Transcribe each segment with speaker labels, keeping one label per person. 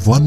Speaker 1: $1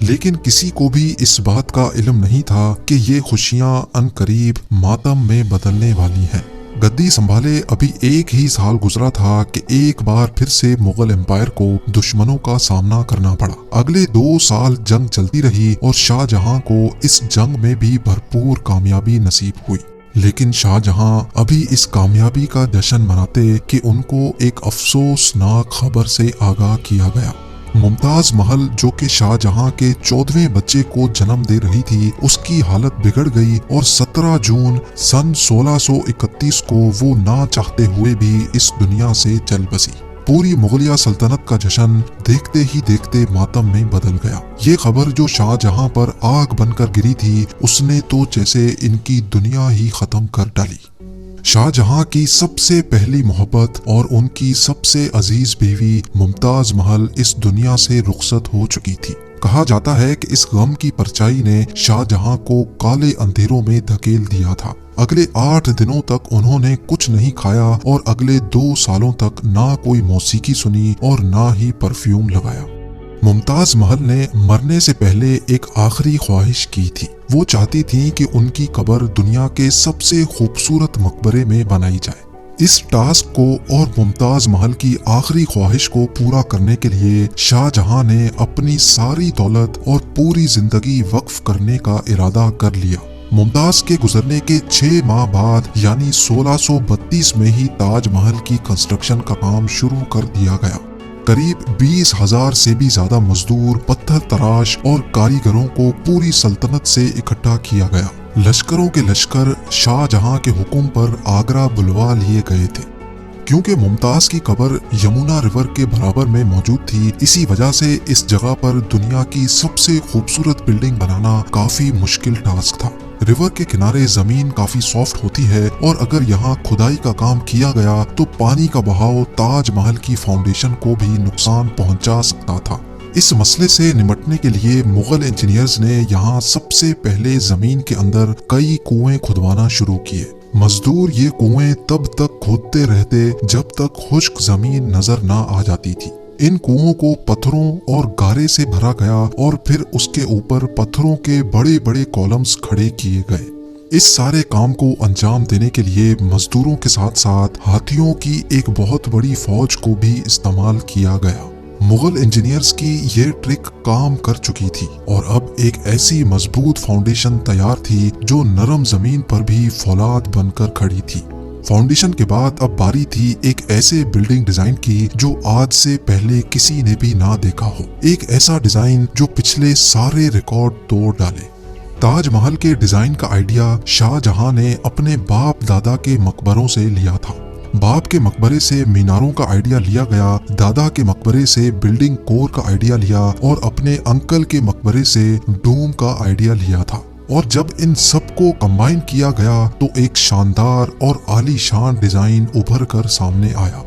Speaker 1: لیکن کسی کو بھی اس بات کا علم نہیں تھا کہ یہ خوشیاں عنقریب ماتم میں بدلنے والی ہیں۔ گدی سنبھالے ابھی ایک ہی سال گزرا تھا کہ ایک بار پھر سے مغل امپائر کو دشمنوں کا سامنا کرنا پڑا۔ اگلے 2 سال جنگ چلتی رہی اور شاہ جہاں کو اس جنگ میں بھی بھرپور کامیابی نصیب ہوئی، لیکن شاہ جہاں ابھی اس کامیابی کا جشن مناتے کہ ان کو ایک افسوسناک خبر سے آگاہ کیا گیا۔ ممتاز محل جو کہ شاہ جہاں کے 14ویں بچے کو جنم دے رہی تھی، اس کی حالت بگڑ گئی اور 17 جون سن 1631 کو وہ نہ چاہتے ہوئے بھی اس دنیا سے چل بسی۔ پوری مغلیہ سلطنت کا جشن دیکھتے ہی دیکھتے ماتم میں بدل گیا۔ یہ خبر جو شاہ جہاں پر آگ بن کر گری تھی، اس نے تو جیسے ان کی دنیا ہی ختم کر ڈالی۔ شاہ جہاں کی سب سے پہلی محبت اور ان کی سب سے عزیز بیوی ممتاز محل اس دنیا سے رخصت ہو چکی تھی۔ کہا جاتا ہے کہ اس غم کی پرچائی نے شاہ جہاں کو کالے اندھیروں میں دھکیل دیا تھا۔ اگلے 8 دنوں تک انہوں نے کچھ نہیں کھایا اور اگلے 2 سالوں تک نہ کوئی موسیقی سنی اور نہ ہی پرفیوم لگایا۔ ممتاز محل نے مرنے سے پہلے ایک آخری خواہش کی تھی۔ وہ چاہتی تھی کہ ان کی قبر دنیا کے سب سے خوبصورت مقبرے میں بنائی جائے۔ اس ٹاسک کو اور ممتاز محل کی آخری خواہش کو پورا کرنے کے لیے شاہ جہاں نے اپنی ساری دولت اور پوری زندگی وقف کرنے کا ارادہ کر لیا۔ ممتاز کے گزرنے کے 6 ماہ بعد یعنی 1632 میں ہی تاج محل کی کنسٹرکشن کا کام شروع کر دیا گیا۔ قریب 20,000 سے بھی زیادہ مزدور، پتھر تراش اور کاریگروں کو پوری سلطنت سے اکٹھا کیا گیا۔ لشکروں کے لشکر شاہ جہاں کے حکم پر آگرہ بلوا لیے گئے تھے۔ کیونکہ ممتاز کی قبر یمنا ریور کے برابر میں موجود تھی، اسی وجہ سے اس جگہ پر دنیا کی سب سے خوبصورت بلڈنگ بنانا کافی مشکل ٹاسک تھا۔ ریور کے کنارے زمین کافی سافٹ ہوتی ہے اور اگر یہاں کھدائی کا کام کیا گیا تو پانی کا بہاؤ تاج محل کی فاؤنڈیشن کو بھی نقصان پہنچا سکتا تھا۔ اس مسئلے سے نمٹنے کے لیے مغل انجینئرز نے یہاں سب سے پہلے زمین کے اندر کئی کنویں کھدوانا شروع کیے۔ مزدور یہ کنویں تب تک کھودتے رہتے جب تک خشک زمین نظر نہ آ جاتی تھی۔ ان کنووں کو پتھروں اور گارے سے بھرا گیا اور پھر اس کے اوپر پتھروں کے بڑے بڑے کالمز کھڑے کیے گئے۔ اس سارے کام کو انجام دینے کے لیے مزدوروں کے ساتھ ساتھ ہاتھیوں کی ایک بہت بڑی فوج کو بھی استعمال کیا گیا۔ مغل انجینئرز کی یہ ٹرک کام کر چکی تھی اور اب ایک ایسی مضبوط فاؤنڈیشن تیار تھی جو نرم زمین پر بھی فولاد بن کر کھڑی تھی۔ فاؤنڈیشن کے بعد اب باری تھی ایک ایسے بلڈنگ ڈیزائن کی جو آج سے پہلے کسی نے بھی نہ دیکھا ہو، ایک ایسا ڈیزائن جو پچھلے سارے ریکارڈ توڑ ڈالے۔ تاج محل کے ڈیزائن کا آئیڈیا شاہ جہاں نے اپنے باپ دادا کے مقبروں سے لیا تھا۔ باپ کے مقبرے سے میناروں کا آئیڈیا لیا گیا، دادا کے مقبرے سے بلڈنگ کور کا آئیڈیا لیا اور اپنے انکل کے مقبرے سے ڈوم کا آئیڈیا لیا تھا۔ اور جب ان سب کو کمبائن کیا گیا تو ایک شاندار اور عالی شان ڈیزائن ابھر کر سامنے آیا۔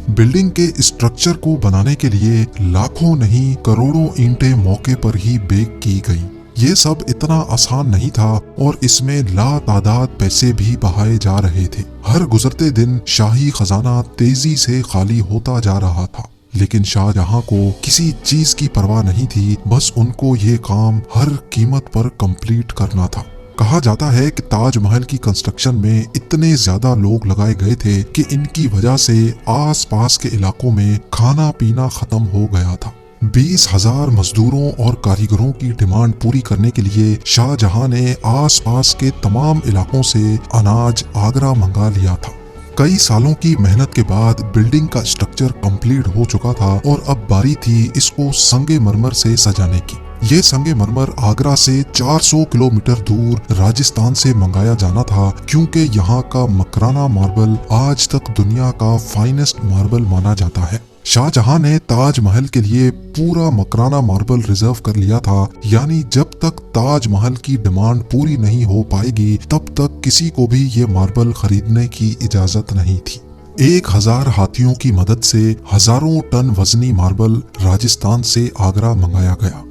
Speaker 1: بلڈنگ کے اسٹرکچر کو بنانے کے لیے لاکھوں نہیں کروڑوں اینٹیں موقع پر ہی بیک کی گئیں۔ یہ سب اتنا آسان نہیں تھا اور اس میں لا تعداد پیسے بھی بہائے جا رہے تھے۔ ہر گزرتے دن شاہی خزانہ تیزی سے خالی ہوتا جا رہا تھا، لیکن شاہ جہاں کو کسی چیز کی پرواہ نہیں تھی، بس ان کو یہ کام ہر قیمت پر کمپلیٹ کرنا تھا۔ کہا جاتا ہے کہ تاج محل کی کنسٹرکشن میں اتنے زیادہ لوگ لگائے گئے تھے کہ ان کی وجہ سے آس پاس کے علاقوں میں کھانا پینا ختم ہو گیا تھا۔ 20,000 مزدوروں اور کاریگروں کی ڈیمانڈ پوری کرنے کے لیے شاہ جہاں نے آس پاس کے تمام علاقوں سے اناج آگرہ منگا لیا تھا۔ کئی سالوں کی محنت کے بعد بلڈنگ کا اسٹرکچر کمپلیٹ ہو چکا تھا اور اب باری تھی اس کو سنگ مرمر سے سجانے کی۔ یہ سنگ مرمر آگرہ سے 400 کلومیٹر دور راجستھان سے منگایا جانا تھا، کیونکہ یہاں کا مکرانہ ماربل آج تک دنیا کا فائنسٹ ماربل مانا جاتا ہے۔ شاہ جہاں نے تاج محل کے لیے پورا مکرانہ ماربل ریزرو کر لیا تھا، یعنی جب تک تاج محل کی ڈیمانڈ پوری نہیں ہو پائے گی تب تک کسی کو بھی یہ ماربل خریدنے کی اجازت نہیں تھی۔ 1000 ہاتھیوں کی مدد سے ہزاروں ٹن وزنی ماربل راجستھان سے آگرہ منگایا گیا۔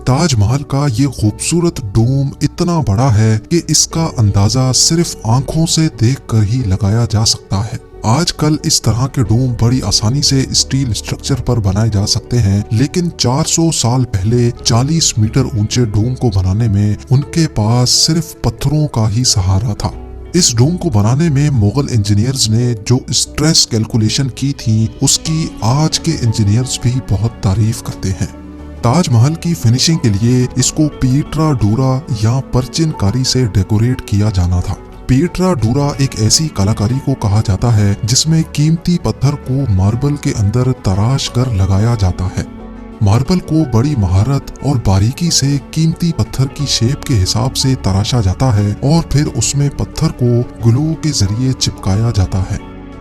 Speaker 1: تاج محل کا یہ خوبصورت ڈوم اتنا بڑا ہے کہ اس کا اندازہ صرف آنکھوں سے دیکھ کر ہی لگایا جا سکتا ہے۔ آج کل اس طرح کے ڈوم بڑی آسانی سے اسٹیل اسٹرکچر پر بنائے جا سکتے ہیں، لیکن 400 سال پہلے 40 میٹر اونچے ڈوم کو بنانے میں ان کے پاس صرف پتھروں کا ہی سہارا تھا۔ اس ڈوم کو بنانے میں مغل انجینئرز نے جو اسٹریس کیلکولیشن کی تھی اس کی آج کے انجینئرز بھی بہت تعریف کرتے ہیں۔ تاج محل کی فنیشنگ کے لیے اس کو پیٹرا ڈورا یا پرچن کاری سے ڈیکوریٹ کیا جانا تھا۔ پیٹرا ڈورا ایک ایسی کلاکاری کو کہا جاتا ہے جس میں قیمتی پتھر کو ماربل کے اندر تراش کر لگایا جاتا ہے۔ ماربل کو بڑی مہارت اور باریکی سے قیمتی پتھر کی شیپ کے حساب سے تراشا جاتا ہے اور پھر اس میں پتھر کو گلو کے ذریعے چپکایا جاتا ہے۔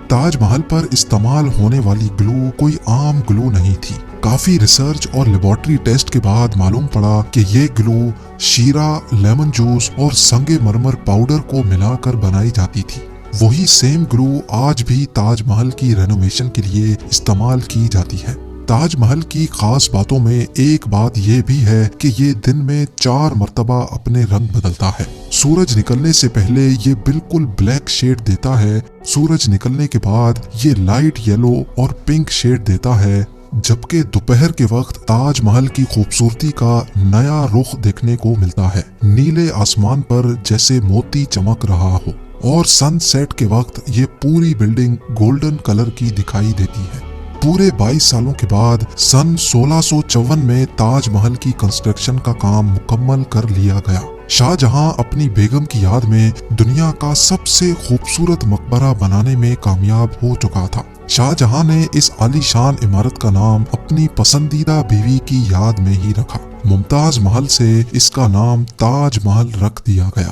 Speaker 1: تاج محل پر استعمال ہونے والی گلو کوئی عام گلو نہیں تھی۔ کافی ریسرچ اور لیبارٹری ٹیسٹ کے بعد معلوم پڑا کہ یہ گلو شیرہ، لیمن جوس اور سنگ مرمر پاؤڈر کو ملا کر بنائی جاتی تھی۔ وہی سیم گلو آج بھی تاج محل کی رینوویشن کے لیے استعمال کی جاتی ہے۔ تاج محل کی خاص باتوں میں ایک بات یہ بھی ہے کہ یہ دن میں 4 مرتبہ اپنے رنگ بدلتا ہے۔ سورج نکلنے سے پہلے یہ بالکل بلیک شیڈ دیتا ہے، سورج نکلنے کے بعد یہ لائٹ یلو اور پنک شیڈ دیتا ہے، جبکہ دوپہر کے وقت تاج محل کی خوبصورتی کا نیا رخ دیکھنے کو ملتا ہے، نیلے آسمان پر جیسے موتی چمک رہا ہو، اور سن سیٹ کے وقت یہ پوری بلڈنگ گولڈن کلر کی دکھائی دیتی ہے۔ پورے 22 سالوں کے بعد سن 1654 میں تاج محل کی کنسٹرکشن کا کام مکمل کر لیا گیا۔ شاہ جہاں اپنی بیگم کی یاد میں دنیا کا سب سے خوبصورت مقبرہ بنانے میں کامیاب ہو چکا تھا۔ شاہ جہاں نے اس عالی شان عمارت کا نام اپنی پسندیدہ بیوی کی یاد میں ہی رکھا۔ ممتاز محل سے اس کا نام تاج محل رکھ دیا گیا۔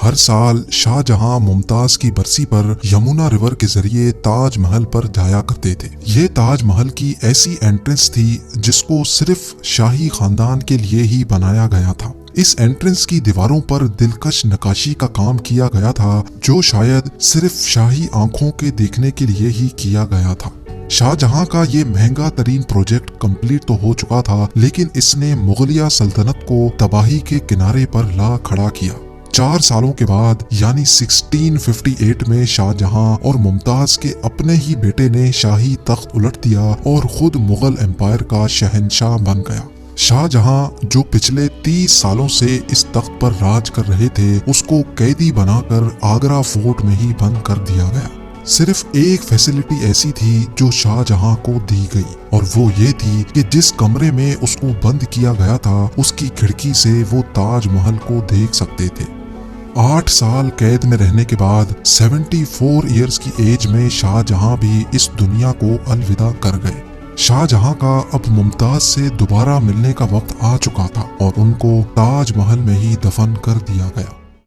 Speaker 1: ہر سال شاہ جہاں ممتاز کی برسی پر یمونا ریور کے ذریعے تاج محل پر جایا کرتے تھے۔ یہ تاج محل کی ایسی انٹرنس تھی جس کو صرف شاہی خاندان کے لیے ہی بنایا گیا تھا۔ اس انٹرنس کی دیواروں پر دلکش نقاشی کا کام کیا گیا تھا جو شاید صرف شاہی آنکھوں کے دیکھنے کے لیے ہی کیا گیا تھا۔ شاہ جہاں کا یہ مہنگا ترین پروجیکٹ کمپلیٹ تو ہو چکا تھا، لیکن اس نے مغلیہ سلطنت کو تباہی کے کنارے پر لا کھڑا کیا۔ 4 سالوں کے بعد یعنی 1658 میں شاہ جہاں اور ممتاز کے اپنے ہی بیٹے نے شاہی تخت الٹ دیا اور خود مغل امپائر کا شہنشاہ بن گیا۔ شاہ جہاں جو پچھلے 30 سالوں سے اس تخت پر راج کر رہے تھے، اس کو قیدی بنا کر آگرہ فورٹ میں ہی بند کر دیا گیا۔ صرف ایک فیسلٹی ایسی تھی جو شاہ جہاں کو دی گئی، اور وہ یہ تھی کہ جس کمرے میں اس کو بند کیا گیا تھا اس کی کھڑکی سے وہ تاج محل کو دیکھ سکتے تھے۔ 8 سال قید میں رہنے کے بعد 74 ایئرز کی ایج میں شاہ جہاں بھی اس دنیا کو الوداع کر گئے۔ شاہ جہاں کا اب ممتاز سے دوبارہ ملنے کا وقت آ چکا تھا اور ان کو تاج محل میں ہی دفن کر دیا گیا۔